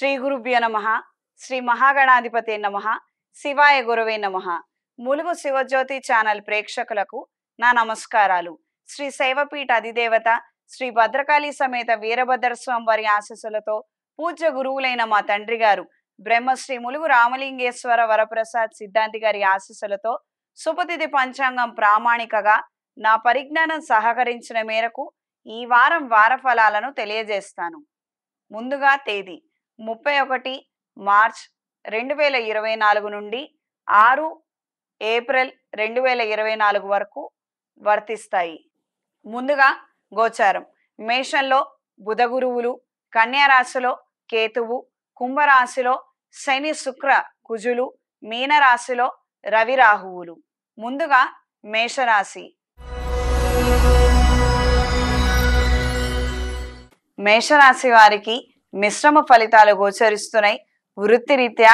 శ్రీ గురుభ్యో నమః. శ్రీ మహాగణాధిపతే నమః. శివాయ గురవే నమః. ములుగు శివజ్యోతి ఛానల్ ప్రేక్షకులకు నా నమస్కారాలు. శ్రీ శైవపీఠ అధిదేవత శ్రీ భద్రకాళి సమేత వీరభద్రస్వామి వారి ఆశీస్సులతో పూజ్య గురువులైన మా తండ్రి గారు బ్రహ్మశ్రీ ములుగు రామలింగేశ్వర వరప్రసాద్ సిద్ధాంతి గారి ఆశీస్సులతో సుపతిథి పంచాంగం ప్రామాణికగా నా పరిజ్ఞానం సహకరించిన మేరకు ఈ వారం వార ఫలాలను తెలియజేస్తాను. ముందుగా తేదీ 31 మార్చ్ 2024 నుండి 6 ఏప్రిల్ 2024 వరకు వర్తిస్తాయి. ముందుగా గోచారం. మేషంలో బుధ గురువులు, కన్యా రాశిలో కేతువు, కుంభరాశిలో శని శుక్ర కుజులు, మీనరాశిలో రవి రాహువులు. ముందుగా మేషరాశి. మేషరాశి వారికి మిశ్రమ ఫలితాలు గోచరిస్తున్నాయి. వృత్తిరీత్యా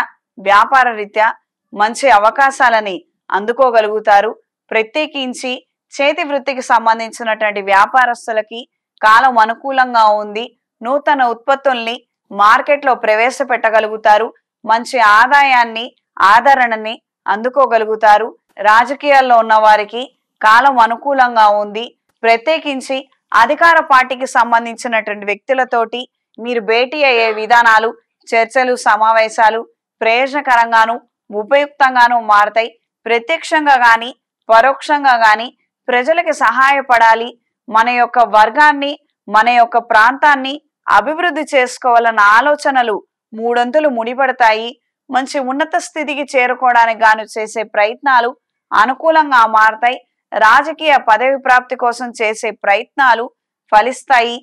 వ్యాపార రీత్యా మంచి అవకాశాలని అందుకోగలుగుతారు. ప్రత్యేకించి చేతి వృత్తికి సంబంధించినటువంటి వ్యాపారస్తులకి కాలం అనుకూలంగా ఉంది. నూతన ఉత్పత్తుల్ని మార్కెట్లో ప్రవేశపెట్టగలుగుతారు. మంచి ఆదాయాన్ని ఆదరణని అందుకోగలుగుతారు. రాజకీయాల్లో ఉన్న వారికి కాలం అనుకూలంగా ఉంది. ప్రత్యేకించి అధికార పార్టీకి సంబంధించినటువంటి వ్యక్తులతోటి మీరు భేటీ అయ్యే విధానాలు, చర్చలు, సమావేశాలు ప్రయోజనకరంగాను ఉపయుక్తంగాను మారతాయి. ప్రత్యక్షంగా కానీ పరోక్షంగా కానీ ప్రజలకి సహాయపడాలి, మన యొక్క వర్గాన్ని మన యొక్క ప్రాంతాన్ని అభివృద్ధి చేసుకోవాలన్న ఆలోచనలు మూడొంతులు ముడిపడతాయి. మంచి ఉన్నత స్థితికి చేరుకోవడానికి గాను చేసే ప్రయత్నాలు అనుకూలంగా మారతాయి. రాజకీయ పదవి ప్రాప్తి కోసం చేసే ప్రయత్నాలు ఫలిస్తాయి.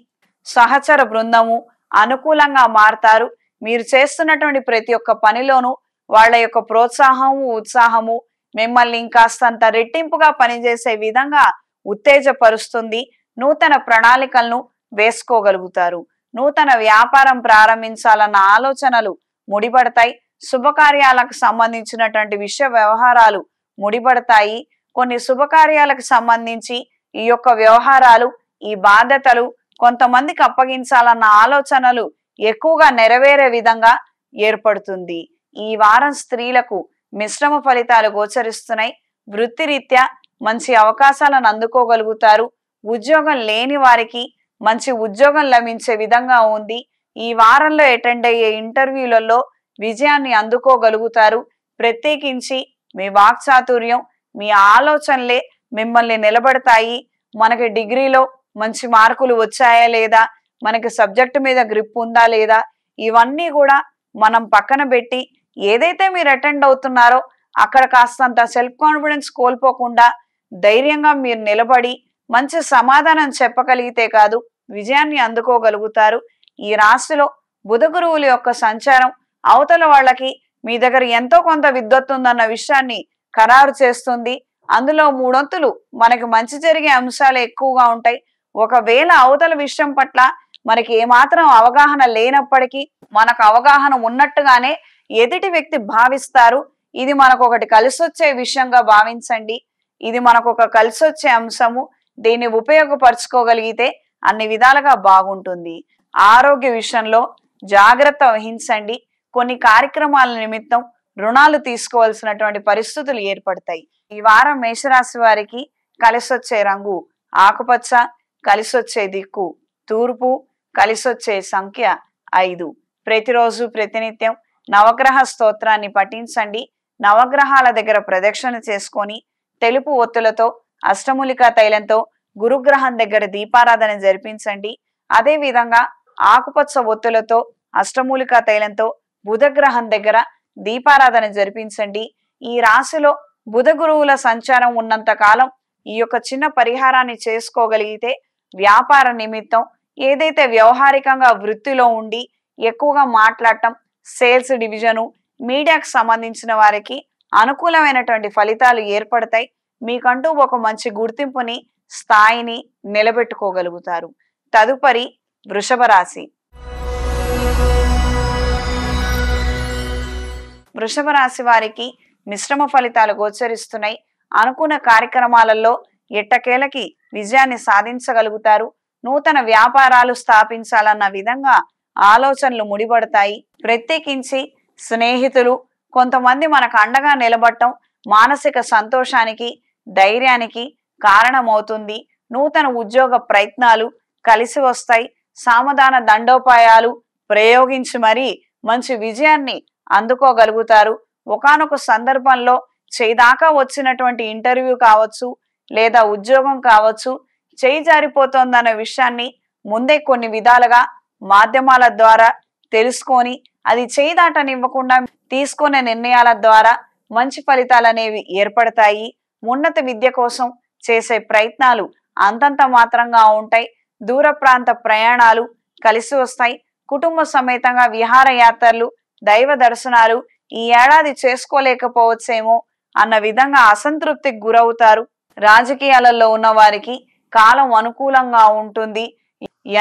సహచర బృందము అనుకూలంగా మారతారు. మీరు చేస్తున్నటువంటి ప్రతి ఒక్క పనిలోనూ వాళ్ళ యొక్క ప్రోత్సాహము, ఉత్సాహము మిమ్మల్ని ఇంకాస్తంత రెట్టింపుగా పనిచేసే విధంగా ఉత్తేజపరుస్తుంది. నూతన ప్రణాళికలను వేసుకోగలుగుతారు. నూతన వ్యాపారం ప్రారంభించాలన్న ఆలోచనలు ముడిపడతాయి. శుభకార్యాలకు సంబంధించినటువంటి విషయ వ్యవహారాలు ముడిపడతాయి. కొన్ని శుభకార్యాలకు సంబంధించి ఈ యొక్క వ్యవహారాలు, ఈ బాధ్యతలు కొంతమందికి అప్పగించాలన్న ఆలోచనలు ఎక్కువగా నెరవేరే విధంగా ఏర్పడుతుంది. ఈ వారం స్త్రీలకు మిశ్రమ ఫలితాలు గోచరిస్తున్నాయి. వృత్తిరీత్యా మంచి అవకాశాలను అందుకోగలుగుతారు. ఉద్యోగం లేని వారికి మంచి ఉద్యోగం లభించే విధంగా ఉంది. ఈ వారంలో అటెండ్ అయ్యే ఇంటర్వ్యూలలో విజయాన్ని అందుకోగలుగుతారు. ప్రత్యేకించి మీ వాక్చాతుర్యం, మీ ఆలోచనలే మిమ్మల్ని నిలబడతాయి. మనకి డిగ్రీలో మంచి మార్కులు వచ్చాయా లేదా, మనకి సబ్జెక్టు మీద గ్రిప్ ఉందా లేదా, ఇవన్నీ కూడా మనం పక్కన పెట్టి ఏదైతే మీరు అటెండ్ అవుతున్నారో అక్కడ కాస్తంత సెల్ఫ్ కాన్ఫిడెన్స్ కోల్పోకుండా ధైర్యంగా మీరు నిలబడి మంచి సమాధానం చెప్పగలిగితే కాదు విజయాన్ని అందుకోగలుగుతారు. ఈ రాశిలో బుధ గురువుల యొక్క సంచారం అవతల వాళ్ళకి మీ దగ్గర ఎంతో కొంత విద్వత్తు ఉందన్న విషయాన్ని ఖరారు చేస్తుంది. అందులో మూడొంతులు మనకి మంచి జరిగే అంశాలు ఎక్కువగా ఉంటాయి. ఒకవేళ అవతల విషయం పట్ల మనకి ఏమాత్రం అవగాహన లేనప్పటికీ మనకు అవగాహన ఉన్నట్టుగానే ఎదుటి వ్యక్తి భావిస్తారు. ఇది మనకు ఒకటి కలిసొచ్చే విషయంగా భావించండి. ఇది మనకు ఒక కలిసొచ్చే అంశము. దీన్ని ఉపయోగపరచుకోగలిగితే అన్ని విధాలుగా బాగుంటుంది. ఆరోగ్య విషయంలో జాగ్రత్త వహించండి. కొన్ని కార్యక్రమాల నిమిత్తం రుణాలు తీసుకోవాల్సినటువంటి పరిస్థితులు ఏర్పడతాయి. ఈ వారం మేషరాశి వారికి కలిసొచ్చే రంగు ఆకుపచ్చ, కలిసొచ్చే దిక్కు తూర్పు, కలిసొచ్చే సంఖ్య 5. ప్రతిరోజు ప్రతినిత్యం నవగ్రహ స్తోత్రాన్ని పఠించండి. నవగ్రహాల దగ్గర ప్రదక్షిణ చేసుకొని తెలుపు ఒత్తులతో అష్టమూలికా తైలంతో గురుగ్రహం దగ్గర దీపారాధన జరిపించండి. అదే విధంగా ఆకుపచ్చ ఒత్తులతో అష్టమూలికా తైలంతో బుధగ్రహం దగ్గర దీపారాధన జరిపించండి. ఈ రాశిలో బుధ గురువుల సంచారం ఉన్నంత కాలం ఈ యొక్క చిన్న పరిహారాన్ని చేసుకోగలిగితే వ్యాపార నిమిత్తం ఏదైతే వ్యవహారికంగా వృత్తిలో ఉండి ఎక్కువగా మాట్లాడటం, సేల్స్ డివిజను, మీడియాకు సంబంధించిన వారికి అనుకూలమైనటువంటి ఫలితాలు ఏర్పడతాయి. మీకంటూ ఒక మంచి గుర్తింపుని, స్థాయిని నిలబెట్టుకోగలుగుతారు. తదుపరి వృషభ రాశి. వృషభ రాశి వారికి మిశ్రమ ఫలితాలు గోచరిస్తున్నాయి. అనుకున్న కార్యక్రమాలలో ఎట్టకేలకి విజయాన్ని సాధించగలుగుతారు. నూతన వ్యాపారాలు స్థాపించాలన్న విధంగా ఆలోచనలు ముడిపడతాయి. ప్రత్యేకించి స్నేహితులు కొంతమంది మనకు అండగా నిలబడటం మానసిక సంతోషానికి, ధైర్యానికి కారణమవుతుంది. నూతన ఉద్యోగ ప్రయత్నాలు కలిసి వస్తాయి. సామధాన దండోపాయాలు ప్రయోగించి మరీ మంచి విజయాన్ని అందుకోగలుగుతారు. ఒకానొక సందర్భంలో చేదాకా వచ్చినటువంటి ఇంటర్వ్యూ కావచ్చు, లేదా ఉద్యోగం కావచ్చు, చేయి జారిపోతోందన్న విషయాన్ని ముందే కొన్ని విధాలుగా మాధ్యమాల ద్వారా తెలుసుకొని అది చేయి దాటనివ్వకుండా తీసుకునే నిర్ణయాల ద్వారా మంచి ఫలితాలు అనేవి ఏర్పడతాయి. ఉన్నత విద్య కోసం చేసే ప్రయత్నాలు అంతంత మాత్రంగా ఉంటాయి. దూర ప్రాంత ప్రయాణాలు కలిసి వస్తాయి. కుటుంబ సమేతంగా విహారయాత్రలు, దైవ దర్శనాలు ఈ ఏడాది చేసుకోలేకపోవచ్చేమో అన్న విధంగా అసంతృప్తికి గురవుతారు. రాజకీయాలలో ఉన్న వారికి కాలం అనుకూలంగా ఉంటుంది.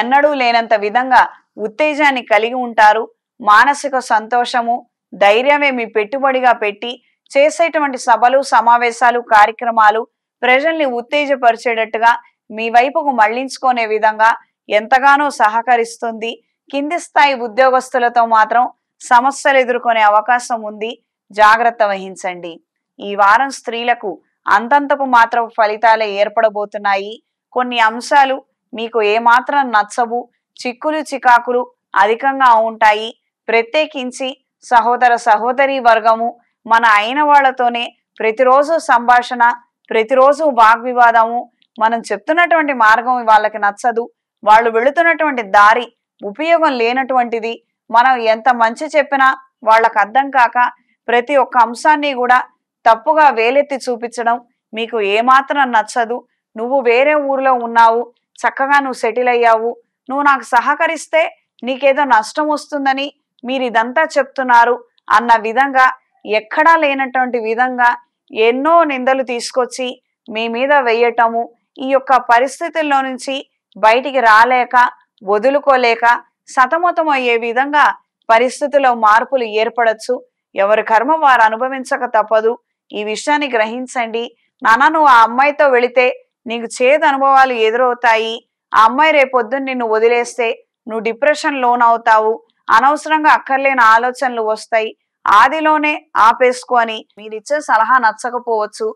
ఎన్నడూ లేనంత విధంగా ఉత్తేజాన్ని కలిగి ఉంటారు. మానసిక సంతోషము, ధైర్యమే మీ పెట్టుబడిగా పెట్టి చేసేటువంటి సభలు, సమావేశాలు, కార్యక్రమాలు ప్రజల్ని ఉత్తేజపరిచేటట్టుగా మీ వైపుకు మళ్లించుకునే విధంగా ఎంతగానో సహకరిస్తుంది. కింది స్థాయి ఉద్యోగస్తులతో మాత్రం సమస్యలు ఎదుర్కొనే అవకాశం ఉంది. జాగ్రత్త వహించండి. ఈ వారం స్త్రీలకు అంతంతపు మాత్రం ఫలితాలే ఏర్పడబోతున్నాయి. కొన్ని అంశాలు మీకు ఏమాత్రం నచ్చవు. చిక్కులు చికాకులు అధికంగా ఉంటాయి. ప్రత్యేకించి సహోదర సహోదరి వర్గము మన అయిన వాళ్లతోనే ప్రతిరోజు సంభాషణ, ప్రతిరోజు వాగ్వివాదము. మనం చెప్తున్నటువంటి మార్గం వాళ్ళకి నచ్చదు. వాళ్ళు వెళుతున్నటువంటి దారి ఉపయోగం లేనటువంటిది. మనం ఎంత మంచి చెప్పినా వాళ్ళకు అర్థం కాక ప్రతి ఒక్క అంశాన్ని కూడా తప్పుగా వేలెత్తి చూపించడం మీకు ఏమాత్రం నచ్చదు. నువ్వు వేరే ఊర్లో ఉన్నావు, చక్కగా నువ్వు సెటిల్ అయ్యావు, నువ్వు నాకు సహకరిస్తే నీకేదో నష్టం వస్తుందని మీరు ఇదంతా చెప్తున్నారు అన్న విధంగా, ఎక్కడా లేనటువంటి విధంగా ఎన్నో నిందలు తీసుకొచ్చి మీ మీద వేయటము, ఈ యొక్క పరిస్థితుల్లో నుంచి బయటికి రాలేక, వదులుకోలేక సతమతం అయ్యే విధంగా పరిస్థితుల్లో మార్పులు ఏర్పడచ్చు. ఎవరి కర్మ వారు అనుభవించక తప్పదు. ఈ విషయాన్ని గ్రహించండి. నాన్న, నువ్వు ఆ అమ్మాయితో వెళితే నీకు చేదు అనుభవాలు ఎదురవుతాయి. ఆ అమ్మాయి రేపొద్దున నిన్ను వదిలేస్తే నువ్వు డిప్రెషన్ లోన్ అవుతావు. అనవసరంగా అక్కర్లేని ఆలోచనలు వస్తాయి. ఆదిలోనే ఆపేసుకొని మీరిచ్చే సలహా నచ్చకపోవచ్చు.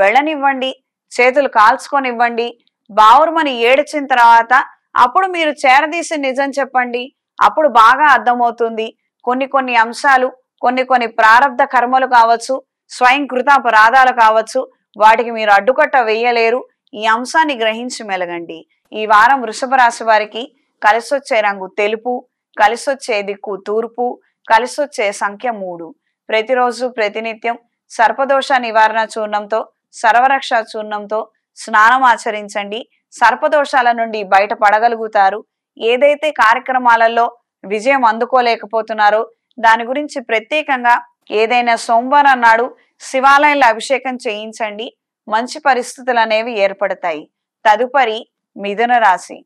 వెళ్ళనివ్వండి, చేతులు కాల్చుకొనివ్వండి. బావురుమని ఏడ్చిన తర్వాత అప్పుడు మీరు చేరదీసి నిజం చెప్పండి. అప్పుడు బాగా అర్థమవుతుంది. కొన్ని అంశాలు, కొన్ని ప్రారబ్ధ కర్మలు కావచ్చు, స్వయంకృతాపరాధాలు కావచ్చు, వాటికి మీరు అడ్డుకట్ట వేయలేరు. ఈ అంశాన్ని గ్రహించి మెలగండి. ఈ వారం వృషభ రాశి వారికి కలిసొచ్చే రంగు తెలుపు, కలిసొచ్చే దిక్కు తూర్పు, కలిసొచ్చే సంఖ్య 3. ప్రతిరోజు ప్రతినిత్యం సర్పదోష నివారణ చూర్ణంతో, సర్వరక్ష చూర్ణంతో స్నానం ఆచరించండి. సర్పదోషాల నుండి బయటపడగలుగుతారు. ఏదైతే కార్యక్రమాలలో విజయం అందుకోలేకపోతున్నారో దాని గురించి ప్రత్యేకంగా ఏదైనా సోమవారం నాడు శివాలయంలో అభిషేకం చేయించండి. మంచి పరిస్థితులు అనేవి ఏర్పడతాయి. తదుపరి మిథున రాశి.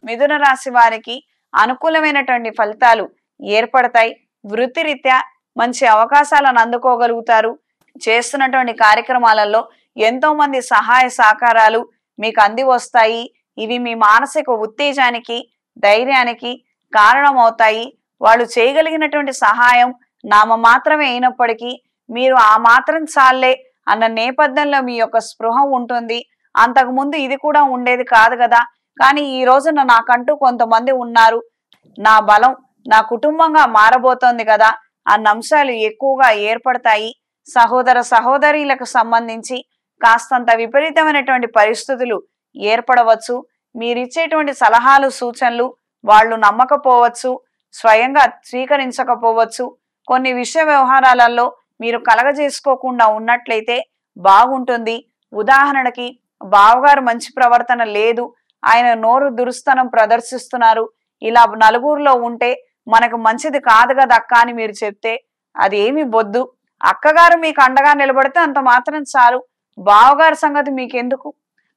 మిథున రాశి వారికి అనుకూలమైనటువంటి ఫలితాలు ఏర్పడతాయి. వృత్తిరీత్యా మంచి అవకాశాలను అందుకోగలుగుతారు. చేస్తున్నటువంటి కార్యక్రమాలలో ఎంతో మంది సహాయ సహకారాలు మీకు అంది వస్తాయి. ఇవి మీ మానసిక ఉత్తేజానికి, ధైర్యానికి కారణమవుతాయి. వాళ్ళు చేయగలిగినటువంటి సహాయం నామ మాత్రమే అయినప్పటికీ మీరు ఆ మాత్రం చాలే అన్న నేపథ్యంలో మీ యొక్క స్పృహ ఉంటుంది. అంతకుముందు ఇది కూడా ఉండేది కాదు కదా, కానీ ఈ రోజున నాకంటూ కొంతమంది ఉన్నారు, నా బలం నా కుటుంబంగా మారబోతోంది కదా అన్న అంశాలు ఎక్కువగా ఏర్పడతాయి. సహోదర సహోదరీలకు సంబంధించి కాస్తంత విపరీతమైనటువంటి పరిస్థితులు ఏర్పడవచ్చు. మీరిచ్చేటువంటి సలహాలు, సూచనలు వాళ్ళు నమ్మకపోవచ్చు, స్వయంగా స్వీకరించకపోవచ్చు. కొన్ని విషయ వ్యవహారాలలో మీరు కలగజేసుకోకుండా ఉన్నట్లయితే బాగుంటుంది. ఉదాహరణకి, బావగారు మంచి ప్రవర్తన లేదు, ఆయన నోరు దురుస్తనం ప్రదర్శిస్తున్నారు, ఇలా నలుగురిలో ఉంటే మనకు మంచిది కాదు కదా అక్క అని మీరు చెప్తే అది ఏమి బొద్దు. అక్కగారు మీకు అండగా నిలబడితే అంత మాత్రం చాలు. బావగారి సంగతి మీకెందుకు?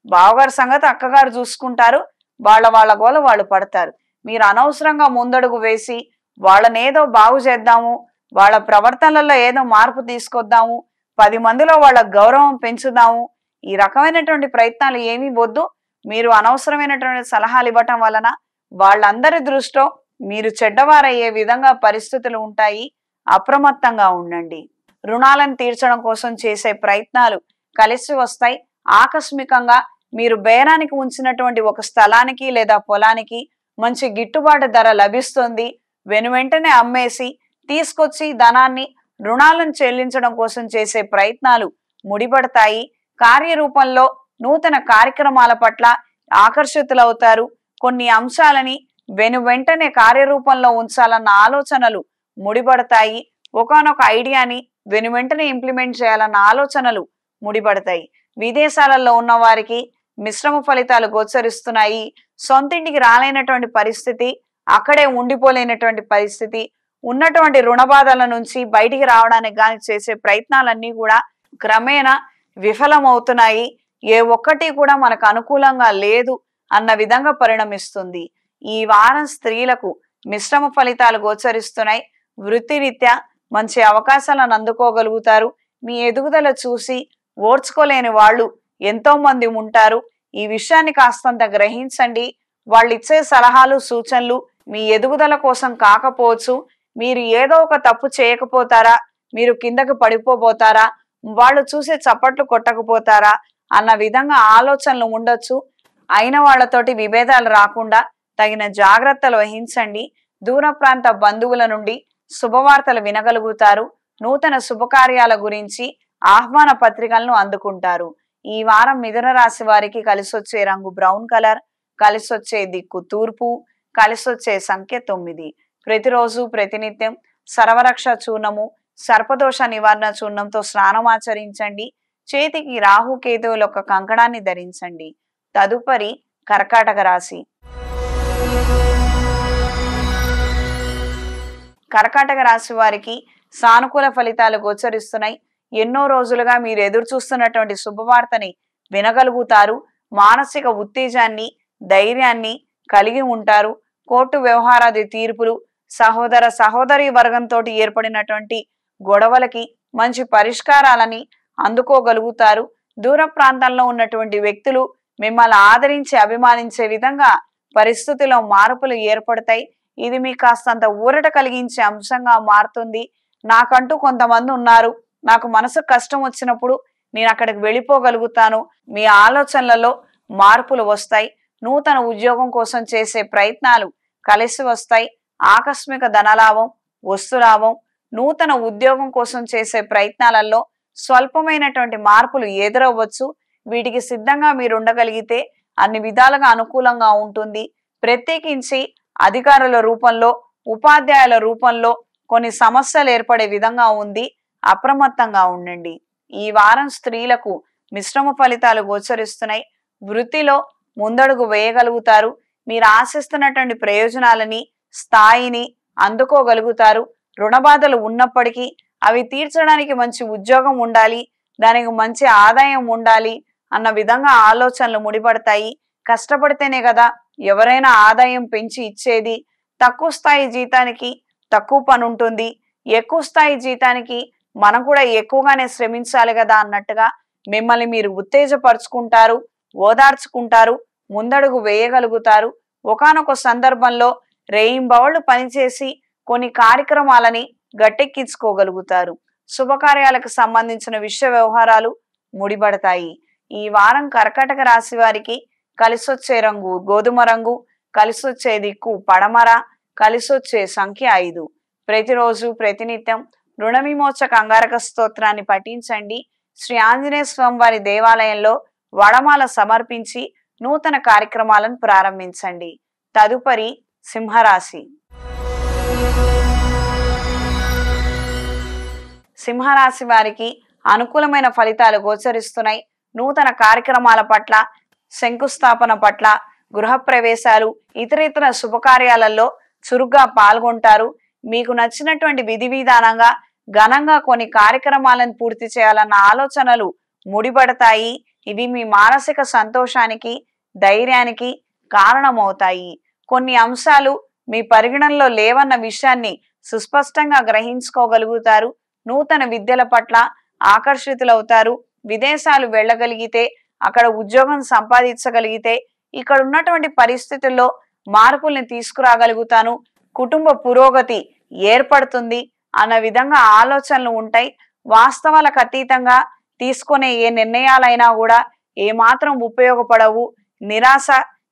బావగారి సంగతి అక్కగారు చూసుకుంటారు. వాళ్ళ గోల వాళ్ళు పడతారు. మీరు అనవసరంగా ముందడుగు వేసి వాళ్ళనేదో బాగు చేద్దాము, వాళ్ళ ప్రవర్తనలో ఏదో మార్పు తీసుకొద్దాము, 10 మందిలో వాళ్ళ గౌరవం పెంచుదాము, ఈ రకమైనటువంటి ప్రయత్నాలు ఏమీ వద్దు. మీరు అనవసరమైనటువంటి సలహాలు ఇవ్వటం వలన వాళ్ళందరి దృష్టిలో మీరు చెడ్డవారయ్యే విధంగా పరిస్థితులు ఉంటాయి. అప్రమత్తంగా ఉండండి. రుణాలను తీర్చడం కోసం చేసే ప్రయత్నాలు కలిసి వస్తాయి. ఆకస్మికంగా మీరు బేరానికి ఉంచినటువంటి ఒక స్థలానికి లేదా పొలానికి మంచి గిట్టుబాటు ధర లభిస్తుంది. వెనువెంటనే అమ్మేసి తీసుకొచ్చి ధనాన్ని రుణాలను చెల్లించడం కోసం చేసే ప్రయత్నాలు ముడిపడతాయి. కార్యరూపంలో నూతన కార్యక్రమాల పట్ల ఆకర్షితులవుతారు. కొన్ని అంశాలని వెనువెంటనే కార్యరూపంలో ఉంచాలన్న ఆలోచనలు ముడిపడతాయి. ఒకానొక ఐడియాని వెనువెంటనే ఇంప్లిమెంట్ చేయాలన్న ఆలోచనలు ముడిపడతాయి. విదేశాలలో ఉన్న వారికి మిశ్రమ ఫలితాలు గోచరిస్తున్నాయి. సొంతింటికి రాలేనటువంటి పరిస్థితి, అక్కడే ఉండిపోలేనటువంటి పరిస్థితి, ఉన్నటువంటి రుణ బాధల నుంచి బయటికి రావడానికి గాని చేసే ప్రయత్నాలన్నీ కూడా క్రమేణా విఫలమవుతున్నాయి. ఏ ఒక్కటి కూడా మనకు అనుకూలంగా లేదు అన్న విధంగా పరిణమిస్తుంది. ఈ వారం స్త్రీలకు మిశ్రమ ఫలితాలు గోచరిస్తున్నాయి. వృత్తిరీత్యా మంచి అవకాశాలను అందుకోగలుగుతారు. మీ ఎదుగుదల చూసి ఓర్చుకోలేని వాళ్ళు ఎంతో మంది ఉంటారు. ఈ విషయాన్ని కాస్తంత గ్రహించండి. వాళ్ళు ఇచ్చే సలహాలు సూచనలు మీ ఎదుగుదల కోసం కాకపోవచ్చు. మీరు ఏదో ఒక తప్పు చేయకపోతారా, మీరు కిందకు పడిపోబోతారా, వాళ్ళు చూసే చప్పట్లు కొట్టకపోతారా అన్న విధంగా ఆలోచనలు ఉండొచ్చు. అయిన వాళ్లతోటి విభేదాలు రాకుండా తగిన జాగ్రత్తలు వహించండి. దూర ప్రాంత బంధువుల నుండి శుభవార్తలు వినగలుగుతారు. నూతన శుభకార్యాల గురించి ఆహ్వాన పత్రికలను అందుకుంటారు. ఈ వారం మిథున రాశి వారికి కలిసొచ్చే రంగు బ్రౌన్ కలర్, కలిసొచ్చే దిక్కు తూర్పు, కలిసొచ్చే సంఖ్య 9. ప్రతిరోజు ప్రతినిత్యం సర్వరక్ష చూర్ణము, సర్పదోష నివారణ చూర్ణంతో స్నానం ఆచరించండి. చేతికి రాహుకేతువుల యొక్క కంకణాన్ని ధరించండి. తదుపరి కర్కాటక రాశి. కర్కాటక రాశి వారికి సానుకూల ఫలితాలు గోచరిస్తున్నాయి. ఎన్నో రోజులుగా మీరు ఎదురు చూస్తున్నటువంటి శుభవార్తని వినగలుగుతారు. మానసిక ఉత్తేజాన్ని, ధైర్యాన్ని కలిగి ఉంటారు. కోర్టు వ్యవహారాది తీర్పులు, సహోదర సహోదరి వర్గంతో ఏర్పడినటువంటి గొడవలకి మంచి పరిష్కారాలని అందుకోగలుగుతారు. దూర ప్రాంతాల్లో ఉన్నటువంటి వ్యక్తులు మిమ్మల్ని ఆదరించి అభిమానించే విధంగా పరిస్థితిలో మార్పులు ఏర్పడతాయి. ఇది మీకు కాస్తంత ఊరట కలిగించే అంశంగా మారుతుంది. నాకంటూ కొంతమంది ఉన్నారు, నాకు మనసు కష్టం వచ్చినప్పుడు నేను అక్కడికి వెళ్ళిపోగలుగుతాను. మీ ఆలోచనలలో మార్పులు వస్తాయి. నూతన ఉద్యోగం కోసం చేసే ప్రయత్నాలు కలిసి వస్తాయి. ఆకస్మిక ధనలాభం, వస్తులాభం. నూతన ఉద్యోగం కోసం చేసే ప్రయత్నాలలో స్వల్పమైనటువంటి మార్పులు ఎదురవ్వచ్చు. వీటికి సిద్ధంగా మీరు ఉండగలిగితే అన్ని విధాలుగా అనుకూలంగా ఉంటుంది. ప్రత్యేకించి అధికారుల రూపంలో, ఉపాధ్యాయుల రూపంలో కొన్ని సమస్యలు ఏర్పడే విధంగా ఉంది. అప్రమత్తంగా ఉండండి. ఈ వారం స్త్రీలకు మిశ్రమ ఫలితాలు గోచరిస్తున్నాయి. వృత్తిలో ముందడుగు వేయగలుగుతారు. మీరు ఆశిస్తున్నటువంటి ప్రయోజనాలని, స్థాయిని అందుకోగలుగుతారు. రుణబాధలు ఉన్నప్పటికీ అవి తీర్చడానికి మంచి ఉద్యోగం ఉండాలి, దానికి మంచి ఆదాయం ఉండాలి అన్న విధంగా ఆలోచనలు ముడిపడతాయి. కష్టపడితేనే కదా ఎవరైనా ఆదాయం పెంచి ఇచ్చేది. తక్కువ స్థాయి జీతానికి తక్కువ పని ఉంటుంది, ఎక్కువ స్థాయి జీతానికి మనం కూడా ఎక్కువగానే శ్రమించాలి కదా అన్నట్టుగా మిమ్మల్ని మీరు ఉత్తేజపరుచుకుంటారు, ఓదార్చుకుంటారు, ముందడుగు వేయగలుగుతారు. ఒకానొక సందర్భంలో రేయింబవళ్లు పనిచేసి కొన్ని కార్యక్రమాలని గట్టెక్కించుకోగలుగుతారు. శుభకార్యాలకు సంబంధించిన విషయ వ్యవహారాలు ముడిపడతాయి. ఈ వారం కర్కాటక రాశి వారికి కలిసొచ్చే రంగు గోధుమ రంగు, కలిసొచ్చే దిక్కు పడమర, కలిసొచ్చే సంఖ్య 5. ప్రతిరోజు ప్రతినిత్యం రుణ విమోచక అంగారక స్తోత్రాన్ని పఠించండి. శ్రీ ఆంజనేయ స్వామి వారి దేవాలయంలో వడమాల సమర్పించి నూతన కార్యక్రమాలను ప్రారంభించండి. తదుపరి సింహరాశి. సింహరాశి వారికి అనుకూలమైన ఫలితాలు గోచరిస్తున్నాయి. నూతన కార్యక్రమాల పట్ల, శంకుస్థాపన పట్ల, గృహప్రవేశాలు, ఇతర శుభకార్యాలలో చురుగ్గా పాల్గొంటారు. మీకు నచ్చినటువంటి విధి విధానంగా ఘనంగా కొన్ని కార్యక్రమాలను పూర్తి చేయాలన్న ఆలోచనలు ముడిపడతాయి. ఇవి మీ మానసిక సంతోషానికి, ధైర్యానికి కారణమవుతాయి. కొన్ని అంశాలు మీ పరిగణనలో లేవన్న విషయాన్ని సుస్పష్టంగా గ్రహించుకోగలుగుతారు. నూతన విద్యల పట్ల ఆకర్షితులవుతారు. విదేశాలు వెళ్ళగలిగితే, అక్కడ ఉద్యోగం సంపాదించగలిగితే ఇక్కడ ఉన్నటువంటి పరిస్థితుల్లో మార్పుల్ని తీసుకురాగలుగుతాను, కుటుంబ పురోగతి ఏర్పడుతుంది అన్న విధంగా ఆలోచనలు ఉంటాయి. వాస్తవాలకు అతీతంగా తీసుకునే ఏ నిర్ణయాలైనా కూడా ఏమాత్రం ఉపయోగపడవు, నిరాశ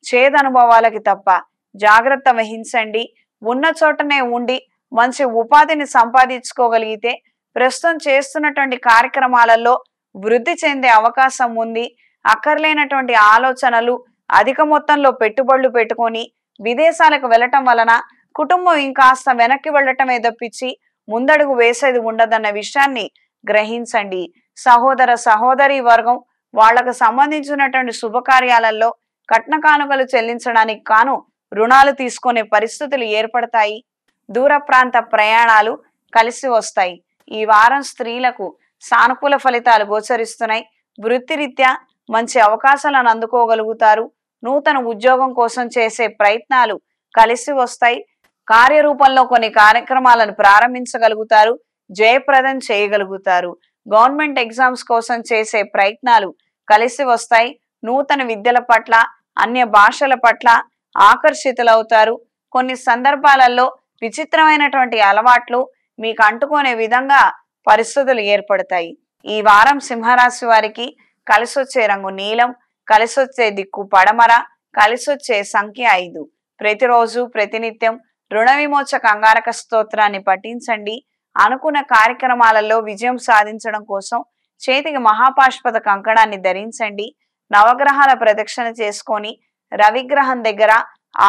చేదనుభవాలకి తప్ప. జాగ్రత్త వహించండి. ఉన్న చోటనే ఉండి మంచి ఉపాధిని సంపాదించుకోగలిగితే ప్రస్తుతం చేస్తున్నటువంటి కార్యక్రమాలలో వృద్ధి చెందే అవకాశం ఉంది. అక్కర్లేనటువంటి ఆలోచనలు, అధిక మొత్తంలో పెట్టుబడులు పెట్టుకొని విదేశాలకు వెళ్ళటం వలన కుటుంబం ఇంకాస్త వెనక్కి వెళ్ళటమే తప్పించి ముందడుగు వేసేది ఉండదన్న విషయాన్ని గ్రహించండి. సహోదర సహోదరి వర్గం వాళ్లకు సంబంధించినటువంటి శుభకార్యాలలో కట్న కానుకలు చెల్లించడానికి కాను రుణాలు తీసుకునే పరిస్థితులు ఏర్పడతాయి. దూర ప్రాంత ప్రయాణాలు కలిసి వస్తాయి. ఈ వారం స్త్రీలకు సానుకూల ఫలితాలు గోచరిస్తున్నాయి. వృత్తిరీత్యా మంచి అవకాశాలను అందుకోగలుగుతారు. నూతన ఉద్యోగం కోసం చేసే ప్రయత్నాలు కలిసి వస్తాయి. కార్యరూపంలో కొన్ని కార్యక్రమాలను ప్రారంభించగలుగుతారు, జయప్రదం చేయగలుగుతారు. గవర్నమెంట్ ఎగ్జామ్స్ కోసం చేసే ప్రయత్నాలు కలిసి వస్తాయి. నూతన విద్యల పట్ల, అన్య భాషల పట్ల ఆకర్షితులవుతారు. కొన్ని సందర్భాలలో విచిత్రమైనటువంటి అలవాట్లు మీకు అంటుకునే విధంగా పరిస్థితులు ఏర్పడతాయి. ఈ వారం సింహరాశి వారికి కలిసొచ్చే రంగు నీలం, కలిసొచ్చే దిక్కు పడమర, కలిసొచ్చే సంఖ్య 5. ప్రతిరోజు ప్రతినిత్యం రుణ విమోచక అంగారక స్తోత్రాన్ని పఠించండి. అనుకున్న కార్యక్రమాలలో విజయం సాధించడం కోసం చేతికి మహాపాష్పద కంకణాన్ని ధరించండి. నవగ్రహాల ప్రదక్షిణ చేసుకొని రవిగ్రహం దగ్గర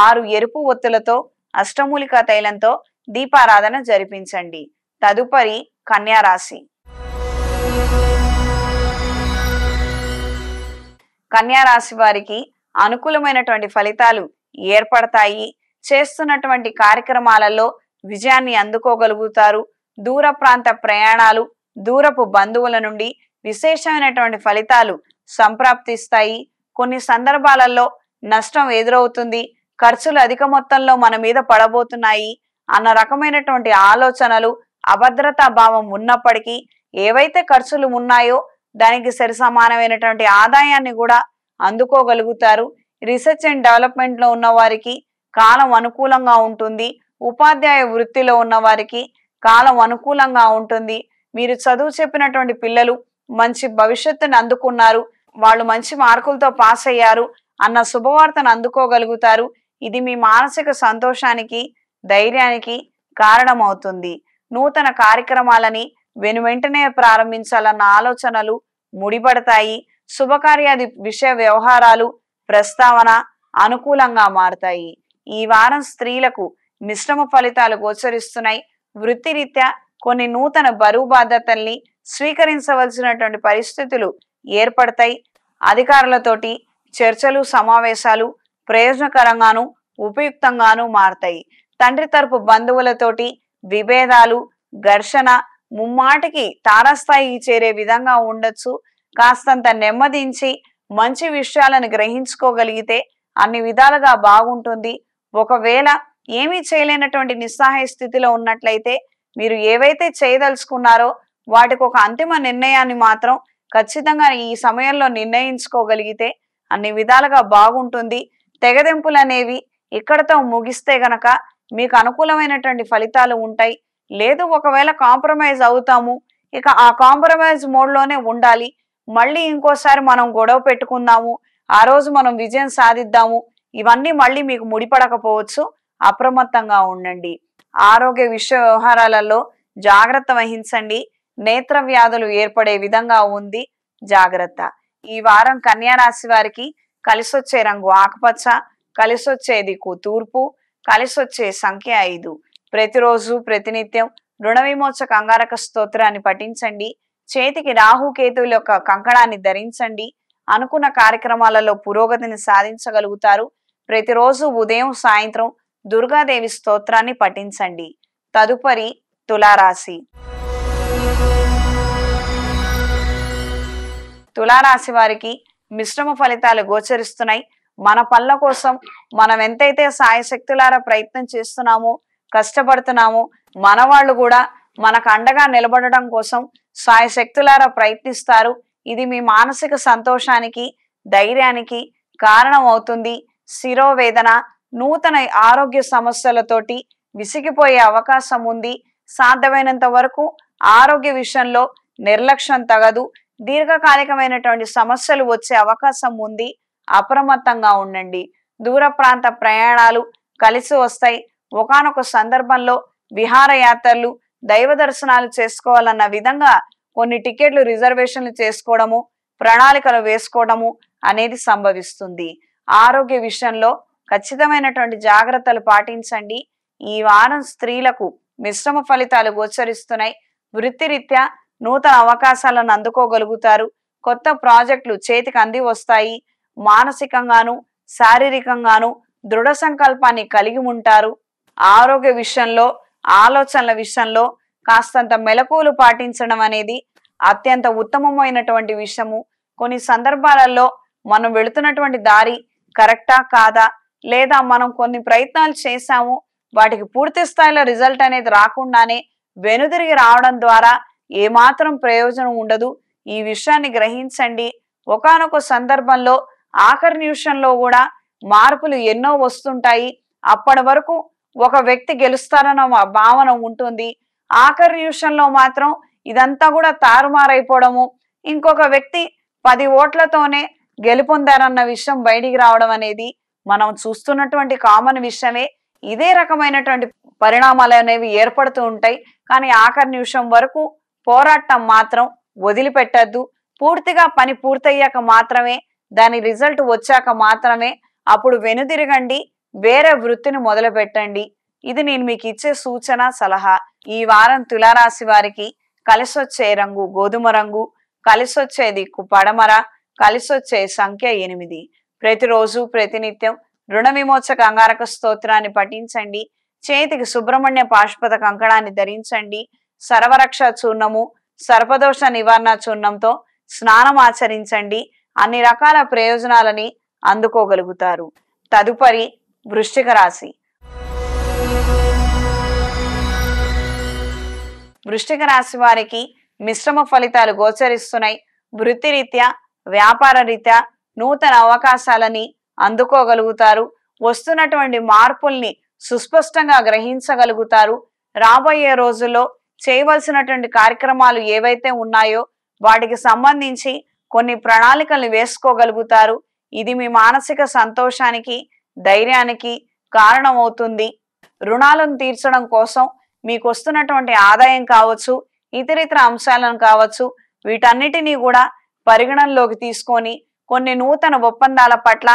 6 ఎరుపు ఒత్తులతో అష్టమూలికా తైలంతో దీపారాధన జరిపించండి. తదుపరి కన్యా రాశి. కన్యా రాశి వారికి అనుకూలమైనటువంటి ఫలితాలు ఏర్పడతాయి. చేస్తున్నటువంటి కార్యక్రమాలలో విజయాన్ని అందుకోగలుగుతారు. దూర ప్రాంత ప్రయాణాలు, దూరపు బంధువుల నుండి విశేషమైనటువంటి ఫలితాలు సంప్రాప్తిస్తాయి. కొన్ని సందర్భాలలో నష్టం ఎదురవుతుంది, ఖర్చులు అధిక మొత్తంలో మన మీద పడబోతున్నాయి అన్న రకమైనటువంటి ఆలోచనలు, అభద్రతా భావం ఉన్నప్పటికీ ఏవైతే ఖర్చులు ఉన్నాయో దానికి సరి సమానమైనటువంటి ఆదాయాన్ని కూడా అందుకోగలుగుతారు. రీసెర్చ్ అండ్ డెవలప్మెంట్ లో ఉన్న వారికి కాలం అనుకూలంగా ఉంటుంది. ఉపాధ్యాయ వృత్తిలో ఉన్న వారికి కాలం అనుకూలంగా ఉంటుంది. మీరు చదువు చెప్పినటువంటి పిల్లలు మంచి భవిష్యత్తును అందుకున్నారు, వాళ్ళు మంచి మార్కులతో పాస్ అయ్యారు అన్న శుభవార్తను అందుకోగలుగుతారు. ఇది మీ మానసిక సంతోషానికి, ధైర్యానికి కారణమవుతుంది. నూతన కార్యక్రమాలని వెనువెంటనే ప్రారంభించాలన్న ఆలోచనలు ముడిపడతాయి. శుభకార్యాది విషయ వ్యవహారాలు ప్రస్తావన అనుకూలంగా మారతాయి. ఈ వారం స్త్రీలకు మిశ్రమ ఫలితాలు గోచరిస్తున్నాయి. వృత్తిరీత్యా కొన్ని నూతన బరువు బాధ్యతల్ని స్వీకరించవలసినటువంటి పరిస్థితులు ఏర్పడతాయి. అధికారులతోటి చర్చలు, సమావేశాలు ప్రయోజనకరంగాను ఉపయుక్తంగాను మారతాయి. తండ్రి తరపు బంధువులతోటి విభేదాలు, ఘర్షణ ముమ్మాటికి తారాస్థాయికి చేరే విధంగా ఉండొచ్చు. కాస్తంత నెమ్మదించి మంచి విషయాలను గ్రహించుకోగలిగితే అన్ని విధాలుగా బాగుంటుంది. ఒకవేళ ఏమీ చేయలేనటువంటి నిస్సహాయ స్థితిలో ఉన్నట్లయితే మీరు ఏవైతే చేయదలుచుకున్నారో వాటికి ఒక అంతిమ నిర్ణయాన్ని మాత్రం ఖచ్చితంగా ఈ సమయంలో నిర్ణయించుకోగలిగితే అన్ని విధాలుగా బాగుంటుంది. తెగదెంపులు అనేవి ఇక్కడతో ముగిస్తే గనక మీకు అనుకూలమైనటువంటి ఫలితాలు ఉంటాయి. లేదు ఒకవేళ కాంప్రమైజ్ అవుతాము, ఇక ఆ కాంప్రమైజ్ మోడ్లోనే ఉండాలి, మళ్ళీ ఇంకోసారి మనం గొడవ పెట్టుకుందాము, ఆ రోజు మనం విజయం సాధిద్దాము, ఇవన్నీ మళ్ళీ మీకు ముడిపడకపోవచ్చు. అప్రమత్తంగా ఉండండి. ఆరోగ్య విషయ వ్యవహారాలలో జాగ్రత్త వహించండి. నేత్ర వ్యాధులు ఏర్పడే విధంగా ఉంది, జాగ్రత్త. ఈ వారం కన్యా రాశి వారికి కలిసొచ్చే రంగు ఆకుపచ్చ, కలిసొచ్చే దిక్కు తూర్పు, కలిసొచ్చే సంఖ్య 5. ప్రతిరోజు ప్రతినిత్యం రుణ విమోచక అంగారక స్తోత్రాన్ని పఠించండి. చేతికి రాహుకేతువుల యొక్క కంకణాన్ని ధరించండి. అనుకున్న కార్యక్రమాలలో పురోగతిని సాధించగలుగుతారు. ప్రతిరోజు ఉదయం సాయంత్రం దుర్గాదేవి స్తోత్రాన్ని పఠించండి. తదుపరి తులారాశి. తులారాశి వారికి మిశ్రమ ఫలితాలు గోచరిస్తున్నాయి. మన పనుల కోసం మనం ఎంతైతే సాయశక్తులారా ప్రయత్నం చేస్తున్నామో, కష్టపడుతున్నామో, మన వాళ్ళు కూడా మనకు అండగా నిలబడడం కోసం సాయశక్తులారా ప్రయత్నిస్తారు. ఇది మీ మానసిక సంతోషానికి, ధైర్యానికి కారణం అవుతుంది. శిరోవేదన, నూతన ఆరోగ్య సమస్యలతోటి విసిగిపోయే అవకాశం ఉంది. సాధ్యమైనంత వరకు ఆరోగ్య విషయంలో నిర్లక్ష్యం తగదు. దీర్ఘకాలికమైనటువంటి సమస్యలు వచ్చే అవకాశం ఉంది. అప్రమత్తంగా ఉండండి. దూర ప్రాంత ప్రయాణాలు కలిసి వస్తాయి. ఒకానొక సందర్భంలో విహారయాత్రలు, దైవ దర్శనాలు చేసుకోవాలన్న విధంగా కొన్ని టికెట్లు రిజర్వేషన్లు చేసుకోవడము, ప్రణాళికలు వేసుకోవడము అనేది సంభవిస్తుంది. ఆరోగ్య విషయంలో ఖచ్చితమైనటువంటి జాగ్రత్తలు పాటించండి. ఈ వారం స్త్రీలకు మిశ్రమ ఫలితాలు గోచరిస్తున్నాయి. వృత్తిరీత్యా నూతన అవకాశాలను అందుకోగలుగుతారు. కొత్త ప్రాజెక్టులు చేతికి అంది వస్తాయి. మానసికంగాను శారీరకంగాను దృఢ సంకల్పాన్ని కలిగి ఉంటారు. ఆరోగ్య విషయంలో, ఆలోచనల విషయంలో కాస్తంత మెలకువలు పాటించడం అనేది అత్యంత ఉత్తమమైనటువంటి విషయము. కొన్ని సందర్భాలలో మనం వెళుతున్నటువంటి దారి కరెక్టా కాదా, లేదా మనం కొన్ని ప్రయత్నాలు చేశాము, వాటికి పూర్తి స్థాయిలో రిజల్ట్ అనేది రాకుండానే వెనుదిరిగి రావడం ద్వారా ఏమాత్రం ప్రయోజనం ఉండదు. ఈ విషయాన్ని గ్రహించండి. ఒకానొక సందర్భంలో ఆఖరి నిమిషంలో కూడా మార్పులు ఎన్నో వస్తుంటాయి. అప్పటి వరకు ఒక వ్యక్తి గెలుస్తారన్న భావన ఉంటుంది. ఆఖరి నిమిషంలో మాత్రం ఇదంతా కూడా తారుమారైపోవడము, ఇంకొక వ్యక్తి 10 ఓట్లతోనే గెలుపొందారన్న విషయం బయటికి రావడం అనేది మనం చూస్తున్నటువంటి కామన్ విషయమే. ఇదే రకమైనటువంటి పరిణామాలు అనేవి ఏర్పడుతూ ఉంటాయి. కానీ ఆఖరి నిమిషం వరకు పోరాటం మాత్రం వదిలిపెట్టద్దు. పూర్తిగా పని పూర్తయ్యాక మాత్రమే, దాని రిజల్ట్ వచ్చాక మాత్రమే అప్పుడు వెనుదిరగండి. వేరే వృత్తిని మొదలు పెట్టండి. ఇది నేను మీకు ఇచ్చే సూచన, సలహా. ఈ వారం తులారాశి వారికి కలిసొచ్చే రంగు గోధుమ రంగు, కలిసొచ్చే దిక్కు పడమర, కలిసొచ్చే సంఖ్య 8. ప్రతిరోజు ప్రతినిత్యం రుణ విమోచక అంగారక స్తోత్రాన్ని పఠించండి. చేతికి సుబ్రహ్మణ్య పాశుపత కంకణాన్ని ధరించండి. సర్వరక్ష చూర్ణము, సర్పదోష నివారణ చూర్ణంతో స్నానం ఆచరించండి. అన్ని రకాల ప్రయోజనాలని అందుకోగలుగుతారు. తదుపరి వృశ్చిక రాశి. వృశ్చిక రాశి వారికి మిశ్రమ ఫలితాలు గోచరిస్తున్నాయి. వృత్తిరీత్యా, వ్యాపార రీత్యా నూతన అవకాశాలని అందుకోగలుగుతారు. వస్తున్నటువంటి మార్పుల్ని సుస్పష్టంగా గ్రహించగలుగుతారు. రాబోయే రోజుల్లో చేయవలసినటువంటి కార్యక్రమాలు ఏవైతే ఉన్నాయో వాటికి సంబంధించి కొన్ని ప్రణాళికలు వేసుకోగలుగుతారు. ఇది మీ మానసిక సంతోషానికి, ధైర్యానికి కారణమవుతుంది. రుణాలను తీర్చడం కోసం మీకు వస్తున్నటువంటి ఆదాయం కావచ్చు, ఇతరితర అంశాలను కావచ్చు, వీటన్నిటినీ కూడా పరిగణనలోకి తీసుకొని కొన్ని నూతన ఒప్పందాల పట్ల,